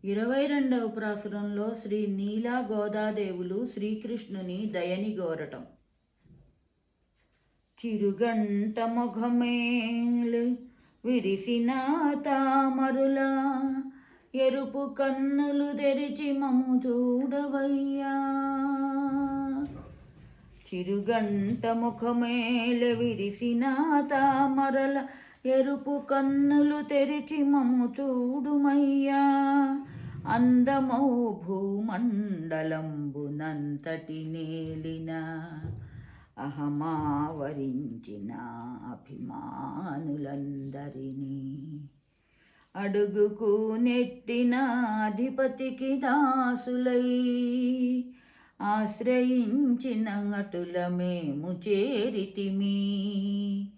22వ ప్రాసురంలో శ్రీ నీలా గోదాదేవులు శ్రీకృష్ణుని దయని గోరటం. చిరుగంట మొఘమేలు విరిసిన తామరుల ఎరుపు కన్నులు తెరిచి మము చూడవయ్యా. చిరుగంట ముఖమేల విరిసిన తామరల ఎరుపు కన్నులు తెరిచి మము చూడుమయ్యా. అందమౌ భూమండలంబునంతటి నేలిన అహమావరించిన అభిమానులందరినీ అడుగుకు నెట్టిన అధిపతికి దాసులై ఆశ్రయించిన అటుల మేము చేరితిమి.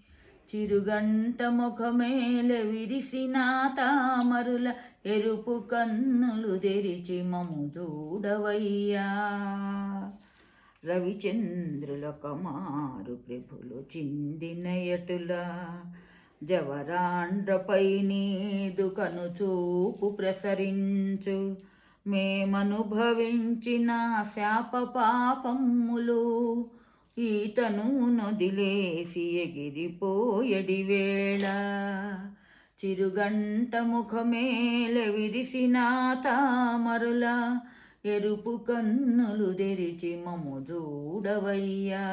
చిరుగంట ముఖమేల విరిసిన తామరుల ఎరుపు కన్నులు తెరిచి మము చూడవయ్యా. రవిచంద్రుల కమారు ప్రభులు చిందిన ఎటుల జవరాండ్రపై నీదు కనుచూపు ప్రసరించు. మేమనుభవించిన శాప పాపములు ఈతను నొదిలేసి ఎగిరిపోయడి వేళ. చిరుగంట ముఖమేల విరిసిన తామరుల ఎరుపు కన్నులు తెరిచి మము చూడవయ్యా.